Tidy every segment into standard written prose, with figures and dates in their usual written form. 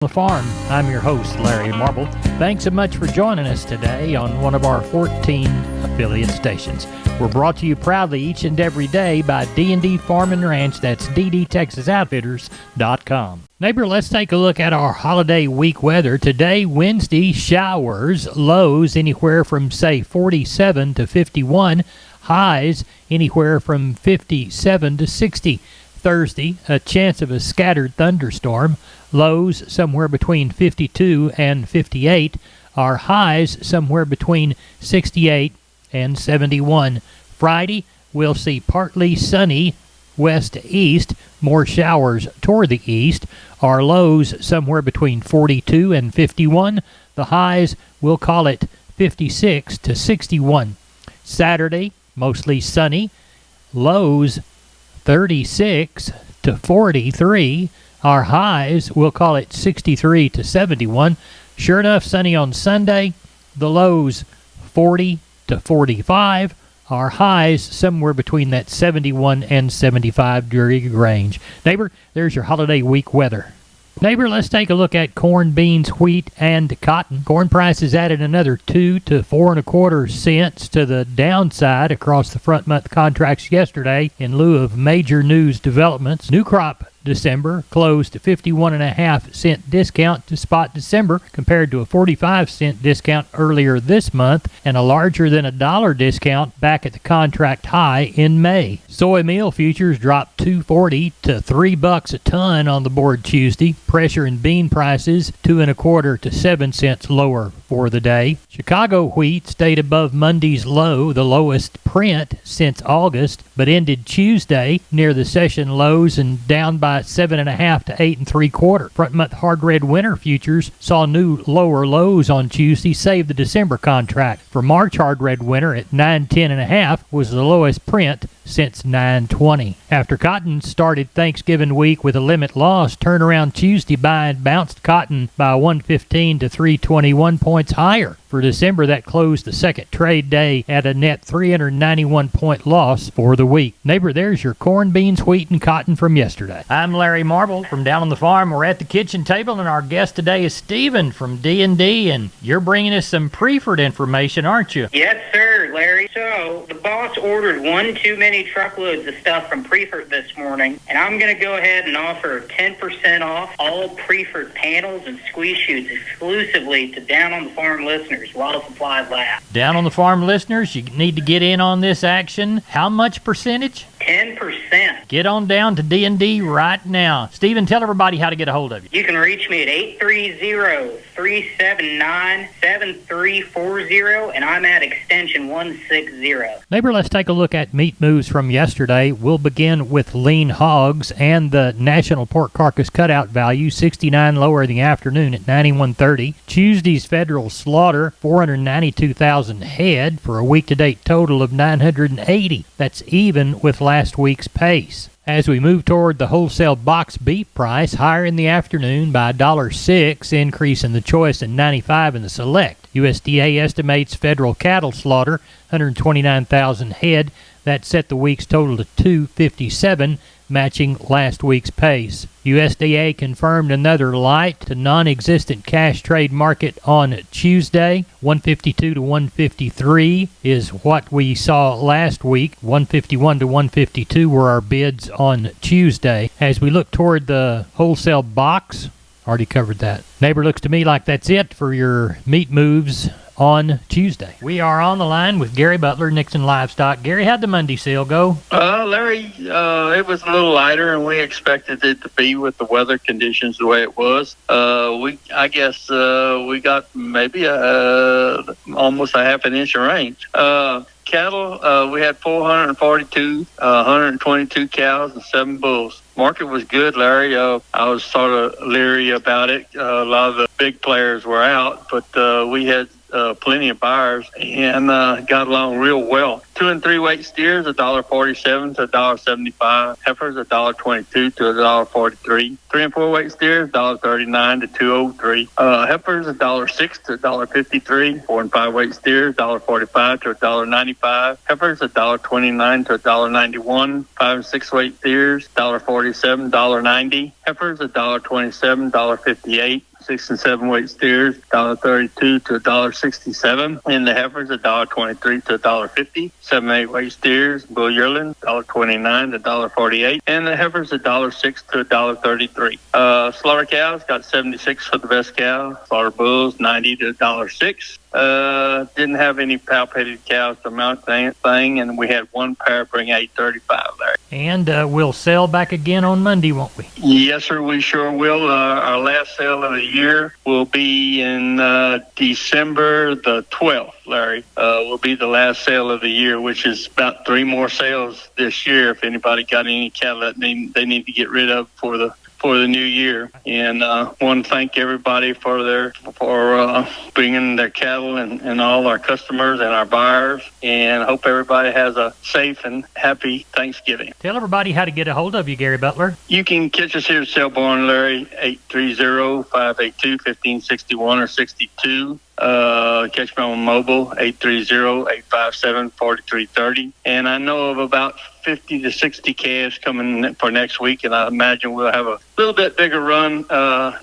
The Farm. I'm your host, Larry Marble. Thanks so much for joining us today on one of our 14 affiliate stations. We're brought to you proudly each and every day by D&D Farm and Ranch. That's ddtexasoutfitters.com. Neighbor, let's take a look at our holiday week weather. Today, Wednesday, showers, lows anywhere from, say, 47 to 51, highs anywhere from 57 to 60. Thursday, a chance of a scattered thunderstorm, lows somewhere between 52 and 58, our highs somewhere between 68 and 71. Friday, we'll see partly sunny west-east, more showers toward the east, our lows somewhere between 42 and 51, the highs, we'll call it 56 to 61. Saturday, mostly sunny, lows 36 to 43. Our highs, we'll call it 63 to 71. Sure enough, sunny on Sunday. The lows 40 to 45. Our highs somewhere between that 71 and 75 degree range. Neighbor, there's your holiday week weather. Neighbor, let's take a look at corn, beans, wheat, and cotton. Corn prices added another 2 to 4.25 cents to the downside across the front month contracts yesterday in lieu of major news developments. New crop December closed a 51.5-cent discount to spot December compared to a 45-cent discount earlier this month and a larger than $1 discount back at the contract high in May. Soy meal futures dropped $2.40 to $3 a ton on the board Tuesday. Pressure in bean prices 2.25 to 7 cents lower for the day. Chicago wheat stayed above Monday's low, the lowest print since August, but ended Tuesday near the session lows and down by 7.5 to 8.75. Front month hard red winter futures saw new lower lows on Tuesday, save the December contract. For March hard red winter at 910.5 was the lowest print since 920. After cotton started Thanksgiving week with a limit loss, turnaround Tuesday buying bounced cotton by 115 to 321 points higher. For December, that closed the second trade day at a net 391-point loss for the week. Neighbor, there's your corn, beans, wheat, and cotton from yesterday. I'm Larry Marble from Down on the Farm. We're at the kitchen table, and our guest today is Stephen from D&D, and you're bringing us some Preferred information, aren't you? Yes, sir, Larry. So, the boss ordered one too many truckloads of stuff from Preferred this morning, and I'm going to go ahead and offer 10% off all Preferred panels and squeeze chutes exclusively to Down on the Farm listeners while supplies last. Down on the Farm listeners, you need to get in on this action. How much percentage? 10%. Get on down to D&D right now. Stephen, tell everybody how to get a hold of you. You can reach me at 830-379-7340, and I'm at extension 160. Neighbor, let's take a look at meat moves from yesterday. We'll begin with lean hogs and the national pork carcass cutout value, 69 lower in the afternoon at 91.30. Tuesday's federal slaughter, 492,000 head for a week-to-date total of 980. That's even with last week's pace. As we move toward the wholesale box beef price, higher in the afternoon by $1.06, increase in the choice and 95 in the select. USDA estimates federal cattle slaughter, 129,000 head. That set the week's total to 257, matching last week's pace. USDA confirmed another light to non-existent cash trade market on Tuesday. 152 to 153 is what we saw last week. 151 to 152 were our bids on Tuesday. As we look toward the wholesale box, already covered that. Neighbor, looks to me like that's it for your meat moves on Tuesday. We are on the line with Gary Butler, Nixon Livestock. Gary, how'd the Monday sale go? Larry, it was a little lighter than we expected it to be with the weather conditions the way it was. We got maybe almost a half an inch of rain. Cattle, we had 442, 122 cows and 7 bulls. Market was good, Larry. I was sort of leery about it. A lot of the big players were out, but we had plenty of buyers and got along real well. 2 and 3 weight steers $1.47 to $1.75. Heifers $1.22 to $1.43. 3 and 4 weight steers $1.39 to $2.03. Heifers $1.06 to $1.53. 4 and 5 weight steers $1.45 to $1.95. Heifers $1.29 to $1.91. 5 and 6 weight steers $1.47 $1.90. Heifers $1.27 $1.58. 6 and 7 weight steers, $1.32 to $1.67. And the heifers, $1.23 to $1.50. 7 and 8 weight steers, bull yearling, $1.29 to $1.48. And the heifers, $1.06 to $1.33. Slaughter cows got 76 for the best cow. Slaughter bulls, 90 to $1.06. Didn't have any palpated cows to mount thing, and we had one pair bring 835 there. And we'll sell back again on Monday, won't we? Yes, sir, we sure will. Our last sale of the year will be in December the 12th, Larry. Will be the last sale of the year, which is about 3 more sales this year. If anybody got any cattle that they need to get rid of for the new year, and want to thank everybody for bringing their cattle and all our customers and our buyers, and hope everybody has a safe and happy Thanksgiving. Tell everybody how to get a hold of you, Gary Butler. You can catch us here at Selborne, Larry, 830-582-1561 or 62. Catch me on mobile, 830-857-4330. And I know of about 50 to 60 calves coming for next week, and I imagine we'll have a little bit bigger run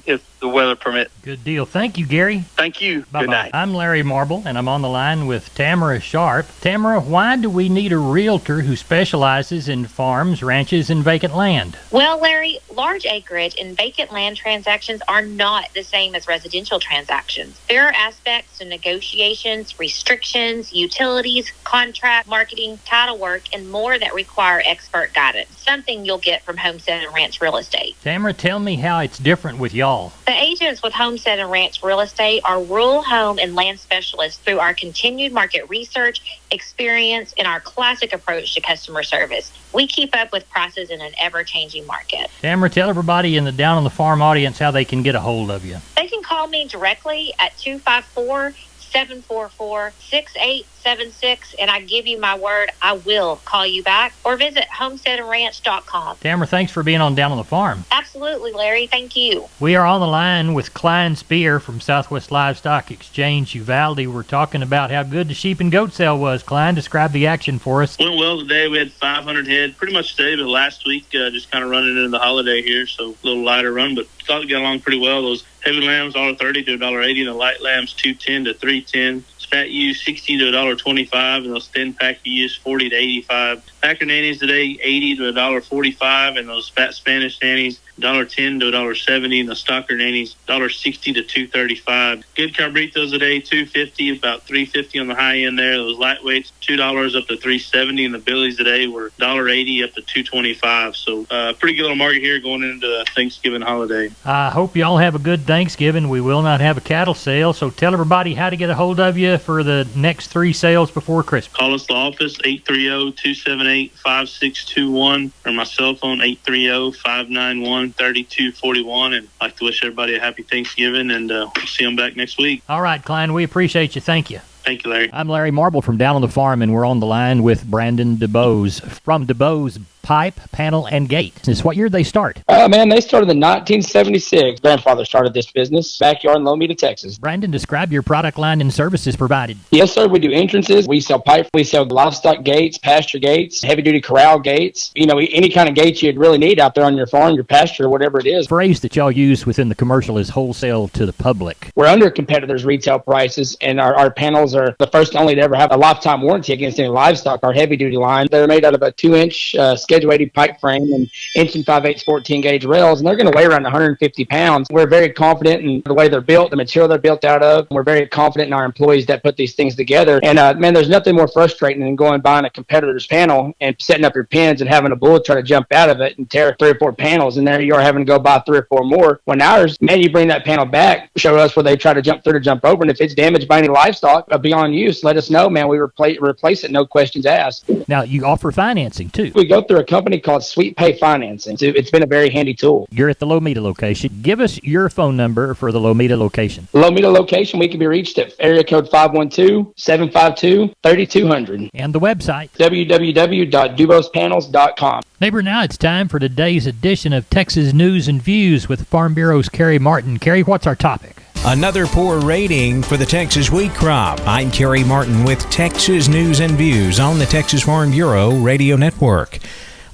if the weather permits. Good deal. Thank you, Gary. Thank you. Bye-bye. Good night. I'm Larry Marble, and I'm on the line with Tamara Sharp. Tamara, why do we need a realtor who specializes in farms, ranches, and vacant land? Well, Larry, large acreage and vacant land transactions are not the same as residential transactions. There are aspects to negotiations, restrictions, utilities, contract, marketing, title work, and more that require expert guidance, something you'll get from Homestead and Ranch Real Estate. Tamara, tell me how it's different with y'all. The agents with Homestead and Ranch Real Estate are rural home and land specialists through our continued market research, experience, and our classic approach to customer service. We keep up with prices in an ever-changing market. Tamara, tell everybody in the Down on the Farm audience how they can get a hold of you. They can call me directly at 254-744-6876, and I give you my word, I will call you back, or visit homesteadandranch.com. Tamara, thanks for being on Down on the Farm. Absolutely, Larry. Thank you. We are on the line with Klein Spear from Southwest Livestock Exchange, Uvalde. We're talking about how good the sheep and goat sale was. Klein, describe the action for us. Went well today. We had 500 head pretty much today, but last week just kind of running into the holiday here, so a little lighter run, but thought it got along pretty well. Those heavy lambs, $1.30 to $1.80, and the light lambs, $2.10 to $3.10. Fat ewes, $60 to $1.25, and those thin pack ewes, $40 to $85. Packer nannies today, $80 to $1.45, and those fat Spanish nannies, $1.10 to $1.70, and the stocker nannies, $1.60 to $2.35. Good cabritos today, $2.50, about $3.50 on the high end there. Those lightweights, $2 up to $3.70, and the billies today were $1.80 up to $2.25. So pretty good little market here going into the Thanksgiving holiday. I hope y'all have a good Thanksgiving. We will not have a cattle sale, so tell everybody how to get a hold of you for the next 3 sales before Christmas. Call us the office, 830-278-5621, or my cell phone, 830-591-3241. And I'd like to wish everybody a happy Thanksgiving, and we'll see them back next week. All right, Klein, we appreciate you. Thank you. Thank you, Larry. I'm Larry Marble from Down on the Farm, and we're on the line with Brandon DeBose from DeBose Pipe, Panel, and Gate. This what year did they start? Man, they started in 1976. Grandfather started this business, backyard in Lomita, Texas. Brandon, describe your product line and services provided. Yes, sir. We do entrances. We sell pipe. We sell livestock gates, pasture gates, heavy-duty corral gates. You know, any kind of gates you'd really need out there on your farm, your pasture, whatever it is. The phrase that y'all use within the commercial is wholesale to the public. We're under competitors' retail prices, and our panels are the first and only to ever have a lifetime warranty against any livestock. Our heavy-duty line, they're made out of a 2-inch Schedule 80 pipe frame and inch and 5/8 14-gauge rails, and they're going to weigh around 150 pounds. We're very confident in the way they're built, the material they're built out of. We're very confident in our employees that put these things together. And, man, there's nothing more frustrating than going buying a competitor's panel and setting up your pins and having a bull try to jump out of it and tear 3 or 4 panels, and there you are having to go buy 3 or 4 more. When ours, man, you bring that panel back, show us where they try to jump through to jump over, and if it's damaged by any livestock beyond use, let us know, man. We replace it, no questions asked. Now, you offer financing, too. We go through a company called Sweet Pay Financing. It's been a very handy tool. You're at the Lomita location. Give us your phone number for the Lomita location. Lomita location, we can be reached at area code 512-752-3200. And the website, www.dubospanels.com. Neighbor, now it's time for today's edition of Texas News and Views with Farm Bureau's Kerry Martin. Kerry, what's our topic? Another poor rating for the Texas wheat crop. I'm Kerry Martin with Texas News and Views on the Texas Farm Bureau Radio Network.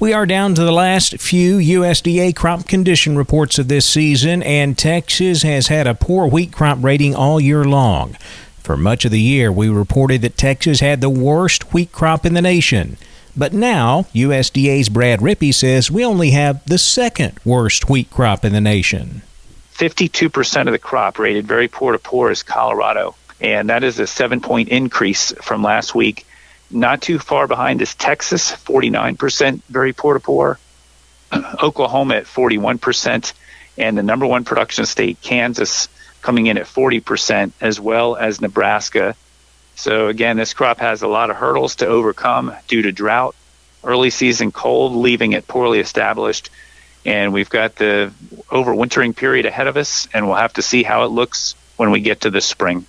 We are down to the last few USDA crop condition reports of this season, and Texas has had a poor wheat crop rating all year long. For much of the year, we reported that Texas had the worst wheat crop in the nation. But now, USDA's Brad Rippey says we only have the second worst wheat crop in the nation. 52% of the crop rated very poor to poor is Colorado, and that is a 7-point increase from last week. Not too far behind is Texas, 49% very poor to poor. Oklahoma at 41%, and the number one production state, Kansas, coming in at 40%, as well as Nebraska. So again, this crop has a lot of hurdles to overcome due to drought, early season cold, leaving it poorly established. And we've got the overwintering period ahead of us, and we'll have to see how it looks when we get to the spring.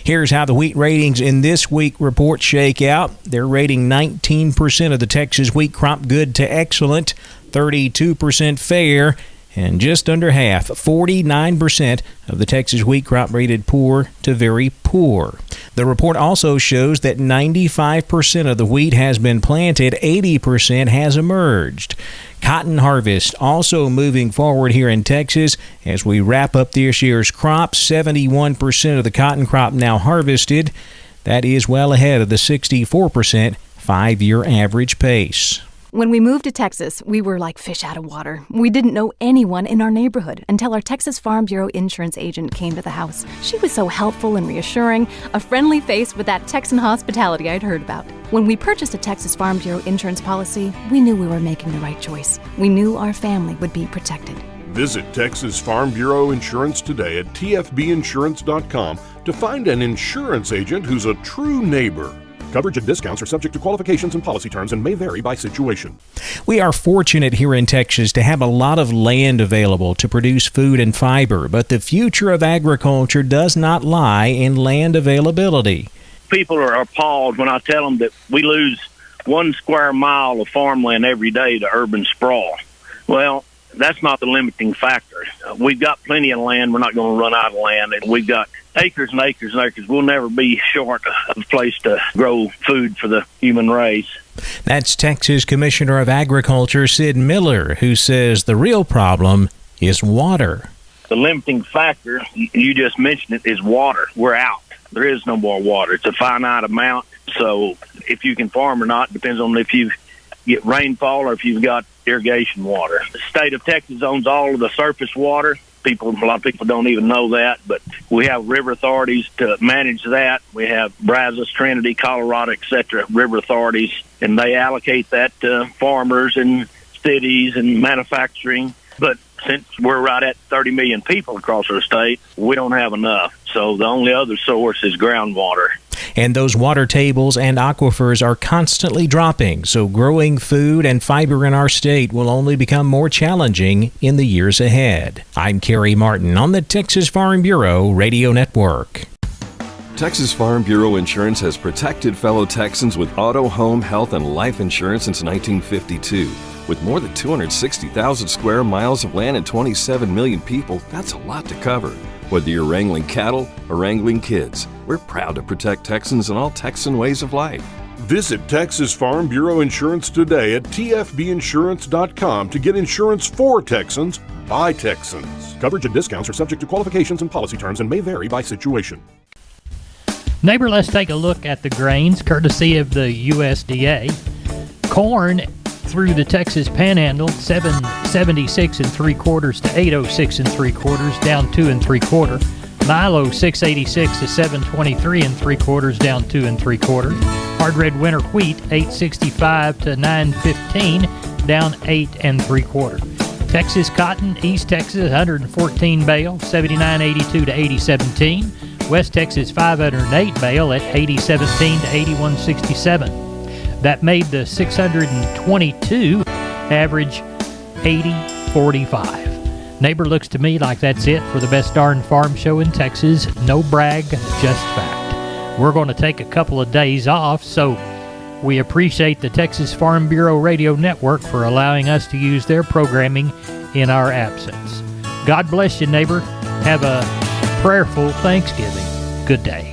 Here's how the wheat ratings in this week report shake out. They're rating 19% of the Texas wheat crop good to excellent, 32% fair, and just under half, 49% of the Texas wheat crop rated poor to very poor. The report also shows that 95% of the wheat has been planted, 80% has emerged. Cotton harvest also moving forward here in Texas as we wrap up this year's crop. 71% of the cotton crop now harvested. That is well ahead of the 64% five-year average pace. When we moved to Texas, we were like fish out of water. We didn't know anyone in our neighborhood until our Texas Farm Bureau insurance agent came to the house. She was so helpful and reassuring, a friendly face with that Texan hospitality I'd heard about. When we purchased a Texas Farm Bureau insurance policy, we knew we were making the right choice. We knew our family would be protected. Visit Texas Farm Bureau Insurance today at tfbinsurance.com to find an insurance agent who's a true neighbor. Coverage and discounts are subject to qualifications and policy terms and may vary by situation. We are fortunate here in Texas to have a lot of land available to produce food and fiber, but the future of agriculture does not lie in land availability. People are appalled when I tell them that we lose 1 square mile of farmland every day to urban sprawl. Well, that's not the limiting factor. We've got plenty of land. We're not going to run out of land. And we've got acres and acres and acres. We'll never be short of a place to grow food for the human race. That's Texas Commissioner of Agriculture Sid Miller, who says the real problem is water. The limiting factor, you just mentioned it, is water. We're out. There is no more water. It's a finite amount. So if you can farm or not depends on if you get rainfall or if you've got irrigation water. The state of Texas owns all of the surface water. A lot of people don't even know that, but we have river authorities to manage that. We have Brazos, Trinity, Colorado, etc., river authorities, and they allocate that to farmers and cities and manufacturing. But since we're right at 30 million people across our state, we don't have enough. So the only other source is groundwater. And those water tables and aquifers are constantly dropping, so growing food and fiber in our state will only become more challenging in the years ahead. I'm Kerry Martin on the Texas Farm Bureau Radio Network. Texas Farm Bureau Insurance has protected fellow Texans with auto, home, health, and life insurance since 1952. With more than 260,000 square miles of land and 27 million people, that's a lot to cover. Whether you're wrangling cattle or wrangling kids, we're proud to protect Texans and all Texan ways of life. Visit Texas Farm Bureau Insurance today at tfbinsurance.com to get insurance for Texans by Texans. Coverage and discounts are subject to qualifications and policy terms and may vary by situation. Neighbor, let's take a look at the grains courtesy of the USDA. Corn through the Texas Panhandle, 776 3/4 to 806 3/4, down 2 3/4. Milo 686 to 723 3/4, down 2 3/4. Hard red winter wheat 865 to 915, down 8 3/4. Texas cotton, East Texas 114 bale, 79.82 to 80.17. West Texas 508 bale at 80.17 to 81.67. That made the 622 average 80.45. Neighbor, looks to me like that's it for the best darn farm show in Texas. No brag, just fact. We're going to take a couple of days off, so we appreciate the Texas Farm Bureau Radio Network for allowing us to use their programming in our absence. God bless you, neighbor. Have a prayerful Thanksgiving. Good day.